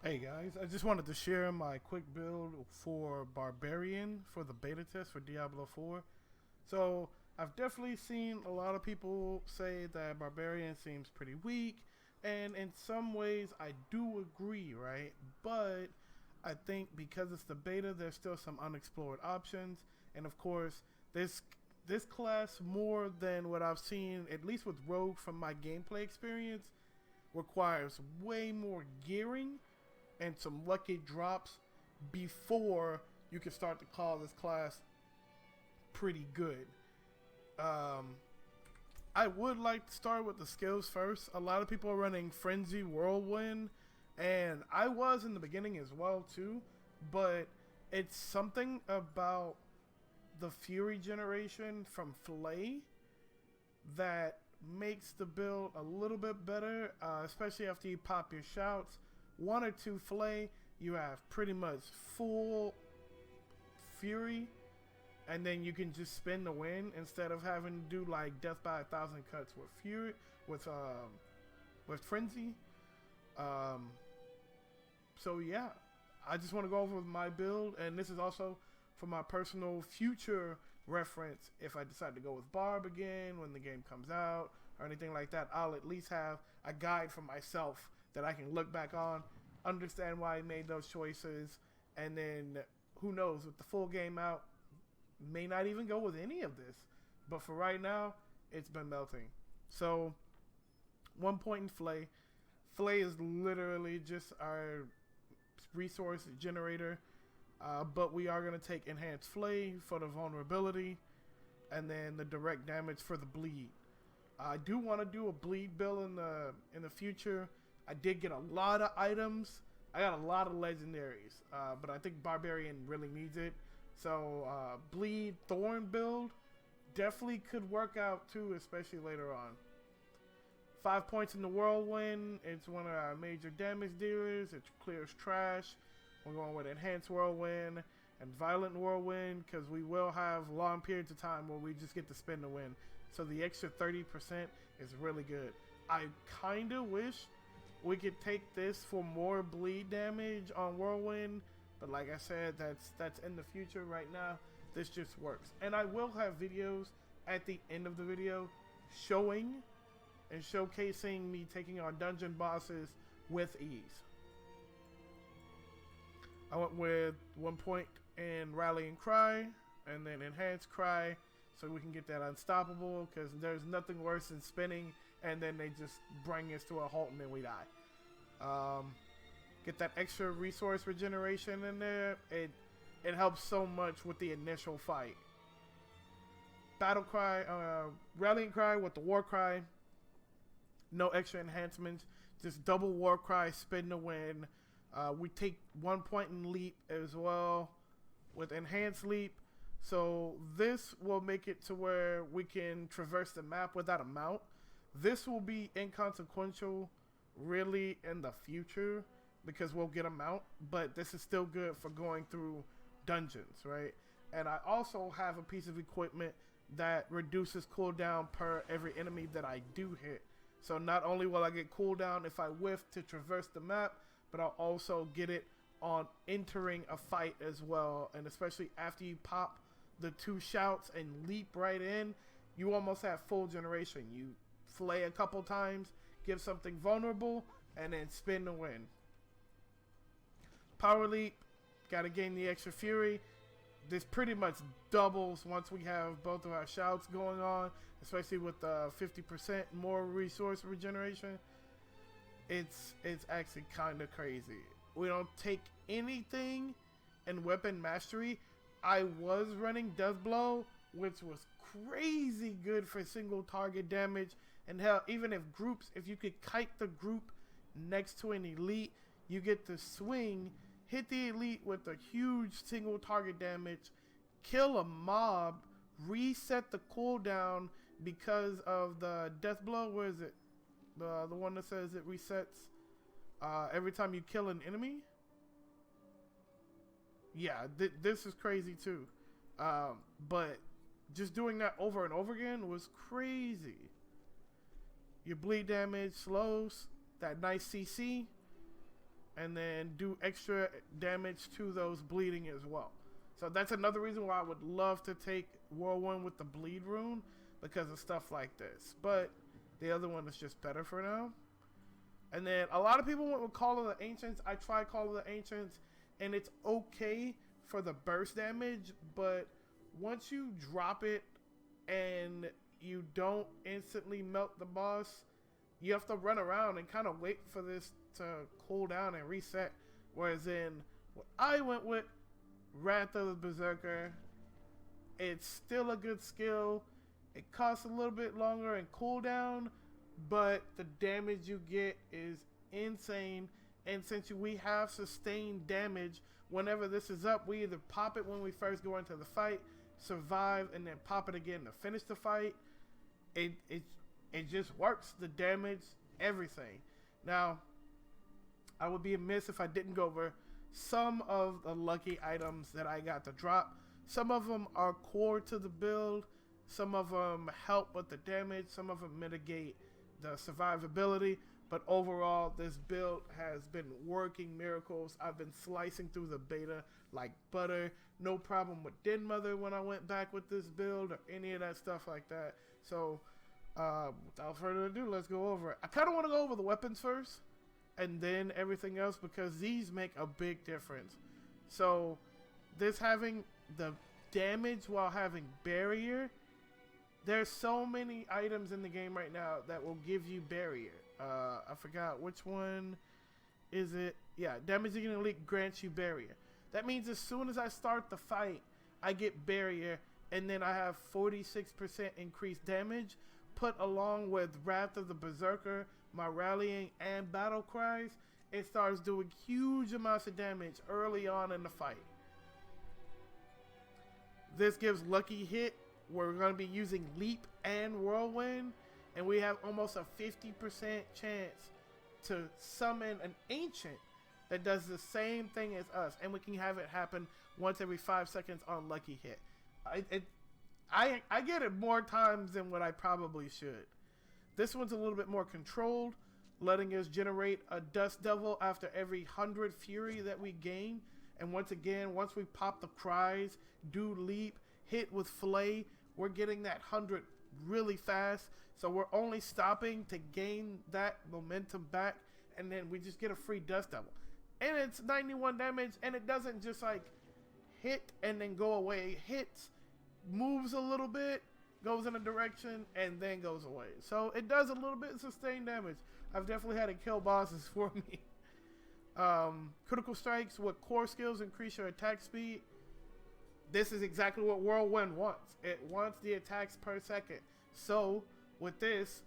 Hey guys, I just wanted to share my quick build for Barbarian for the beta test for Diablo 4. So, I've definitely seen a lot of people say that Barbarian seems pretty weak, and in some ways I do agree, right? But I think because it's the beta, there's still some unexplored options, and of course, this class, more than what I've seen, at least with Rogue from my gameplay experience, requires way more gearing and some lucky drops before you can start to call this class pretty good. Um, I would like to start with the skills first. A lot of people are running Frenzy Whirlwind, and I was in the beginning as well too, but it's something about the Fury generation from Flay that makes the build a little bit better, especially after you pop your shouts. One or two Flay, you have pretty much full Fury, and then you can just spin the win instead of having to do like Death by 1,000 cuts with Fury, with Frenzy. Um, so yeah, I just want to go over my build, and this is also for my personal future reference. If I decide to go with Barb again when the game comes out or anything like that, I'll at least have a guide for myself that I can look back on, understand why I made those choices, and then who knows, with the full game out, may not even go with any of this. But for right now, it's been melting. So 1 point in Flay. Flay is literally just our resource generator. But we are going to take Enhanced Flay for the vulnerability, and then the direct damage for the bleed. I do want to do a bleed build in the future. I did get a lot of items. I got a lot of legendaries, but I think Barbarian really needs it. So bleed Thorn build definitely could work out too, especially later on. 5 points in the Whirlwind. It's one of our major damage dealers. It clears trash. We're going with Enhanced Whirlwind and Violent Whirlwind because we will have long periods of time where we just get to spin the win. So the extra 30% is really good. I kind of wish we could take this for more bleed damage on Whirlwind, but like I said, that's in the future. Right now, this just works. And I will have videos at the end of the video showing and showcasing me taking on dungeon bosses with ease. I went with 1 point in Rallying Cry, and then Enhanced Cry, so we can get that unstoppable, because there's nothing worse than spinning, and then they just bring us to a halt and then we die. Get that extra resource regeneration in there. It helps so much with the initial fight. Battle Cry, Rallying Cry with the War Cry. No extra enhancements, just double War Cry, spin to win. We take 1 point in Leap as well with Enhanced Leap. So this will make it to where we can traverse the map without a mount. This will be inconsequential really in the future because we'll get a mount, but this is still good for going through dungeons, right? And I also have a piece of equipment that reduces cooldown per every enemy that I do hit. So not only will I get cooldown if I whiff to traverse the map, but I'll also get it on entering a fight as well. And especially after you pop the 2 shouts and leap right in, you almost have full generation. You flay a couple times, give something vulnerable, and then spin to win. Power Leap, gotta gain the extra fury. This pretty much doubles once we have both of our shouts going on, especially with the 50% more resource regeneration. It's actually kind of crazy. We don't take anything in weapon mastery. I was running Death Blow, which was crazy good for single target damage. And hell, even if you could kite the group next to an elite, you get to swing, hit the elite with a huge single target damage, kill a mob, reset the cooldown because of the Death Blow. Where is it? The one that says it resets every time you kill an enemy. Yeah, this is crazy too. But just doing that over and over again was crazy. Your bleed damage slows, that nice CC. and then do extra damage to those bleeding as well. So that's another reason why I would love to take Whirlwind with the bleed rune, because of stuff like this. But the other one is just better for now. And then a lot of people went with Call of the Ancients. I tried Call of the Ancients, and it's okay for the burst damage, but once you drop it and you don't instantly melt the boss, you have to run around and kind of wait for this to cool down and reset. Whereas in what I went with, Wrath of the Berserker, it's still a good skill. It costs a little bit longer in cooldown, but the damage you get is insane. And since we have sustained damage, whenever this is up, we either pop it when we first go into the fight, survive, and then pop it again to finish the fight. It just works. The damage, everything. Now, I would be amiss if I didn't go over some of the lucky items that I got to drop. Some of them are core to the build. Some of them help with the damage. Some of them mitigate the survivability. But overall, this build has been working miracles. I've been slicing through the beta like butter. No problem with Den Mother when I went back with this build or any of that stuff like that. So, without further ado, let's go over it. I kind of want to go over the weapons first and then everything else, because these make a big difference. So, this having the damage while having barrier, there's so many items in the game right now that will give you barrier. I forgot which one is it. Yeah, damaging an elite grants you barrier. That means as soon as I start the fight, I get barrier, and then I have 46% increased damage, put along with Wrath of the Berserker, my rallying, and battle cries. It starts doing huge amounts of damage early on in the fight. This gives lucky hit. We're going to be using Leap and Whirlwind, and we have almost a 50% chance to summon an Ancient that does the same thing as us, and we can have it happen once every 5 seconds on lucky hit. I get it more times than what I probably should. This one's a little bit more controlled, letting us generate a Dust Devil after every 100 Fury that we gain. And once again, once we pop the cries, do Leap, hit with Flay, we're getting that 100 really fast. So we're only stopping to gain that momentum back, and then we just get a free Dust Devil. And it's 91 damage, and it doesn't just like hit and then go away. It hits, moves a little bit, goes in a direction, and then goes away. So it does a little bit of sustained damage. I've definitely had to kill bosses for me. Critical strikes with core skills increase your attack speed. This is exactly what Whirlwind wants. It wants the attacks per second. So with this,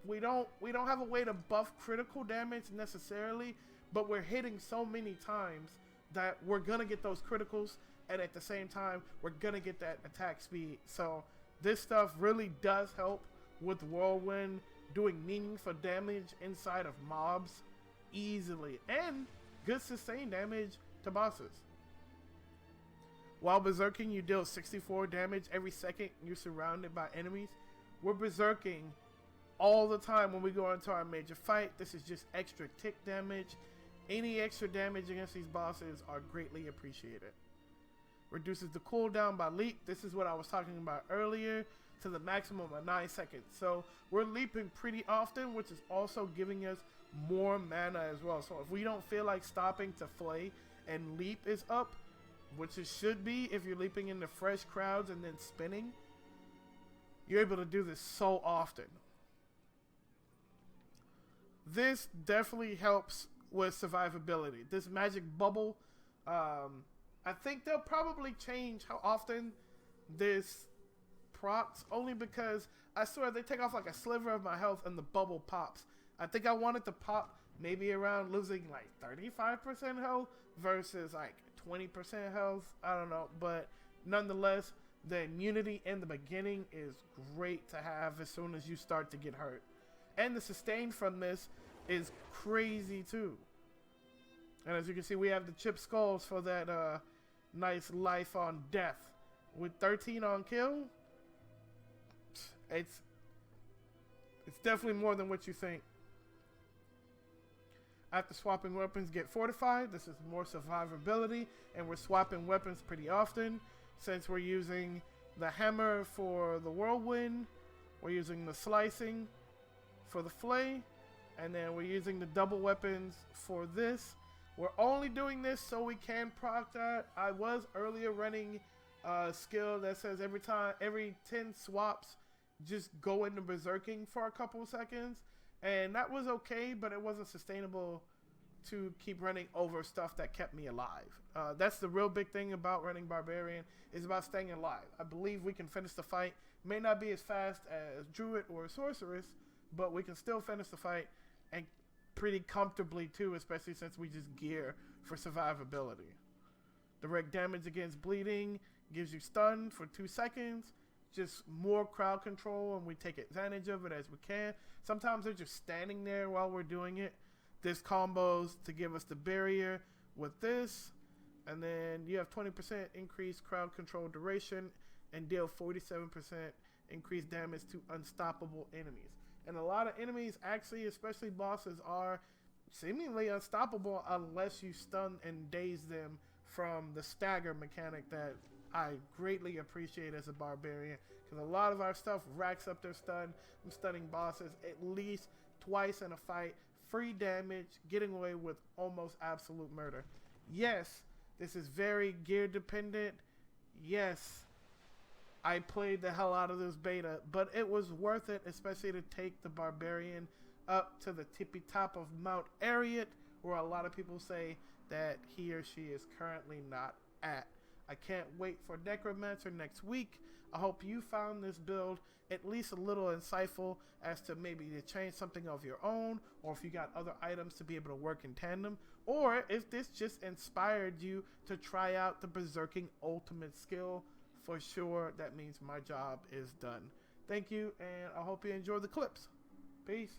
we don't have a way to buff critical damage necessarily, but we're hitting so many times that we're gonna get those criticals, and at the same time we're gonna get that attack speed. So this stuff really does help with Whirlwind doing meaningful damage inside of mobs easily, and good sustained damage to bosses. While berserking, you deal 64 damage every second you're surrounded by enemies. We're berserking all the time when we go into our major fight. This is just extra tick damage. Any extra damage against these bosses are greatly appreciated. Reduces the cooldown by leap. This is what I was talking about earlier, to the maximum of 9 seconds. So we're leaping pretty often, which is also giving us more mana as well. So if we don't feel like stopping to flay, and leap is up, which it should be if you're leaping into fresh crowds and then spinning, you're able to do this so often. This definitely helps with survivability. This magic bubble, I think they'll probably change how often this procs, only because I swear they take off like a sliver of my health and the bubble pops. I think I wanted to pop maybe around losing like 35% health versus like 20% health. I don't know, but nonetheless, the immunity in the beginning is great to have as soon as you start to get hurt. And the sustain from this is crazy too. And as you can see, we have the chip skulls for that nice life on death. With 13 on kill, it's definitely more than what you think. after swapping weapons, get fortified. This is more survivability, and we're swapping weapons pretty often. Since we're using the hammer for the whirlwind, we're using the slicing for the flay, and then we're using the double weapons for this. We're only doing this so we can proc that. I was earlier running a skill that says every 10 swaps, just go into berserking for a couple seconds, and that was okay, but it wasn't sustainable to keep running over stuff that kept me alive. That's the real big thing about running Barbarian, is about staying alive. I believe we can finish the fight. May not be as fast as Druid or Sorceress, but we can still finish the fight, and pretty comfortably too, especially since we just gear for survivability. Direct damage against bleeding gives you stun for 2 seconds. Just more crowd control, and we take advantage of it as we can. Sometimes they're just standing there while we're doing it. This combos to give us the barrier with this, and then you have 20% increased crowd control duration and deal 47% increased damage to unstoppable enemies. And a lot of enemies, actually, especially bosses, are seemingly unstoppable unless you stun and daze them from the stagger mechanic that I greatly appreciate as a barbarian, because a lot of our stuff racks up their stun. I'm stunning bosses at least twice in a fight, free damage, getting away with almost absolute murder. Yes, this is very gear dependent. Yes, I played the hell out of this beta, but it was worth it, especially to take the Barbarian up to the tippy top of Mount Ariat, where a lot of people say that he or she is currently not at. I can't wait for Necromancer next week. I hope you found this build at least a little insightful as to maybe to change something of your own, or if you got other items to be able to work in tandem, or if this just inspired you to try out the Berserking ultimate skill. For sure, that means my job is done. Thank you, and I hope you enjoy the clips. Peace.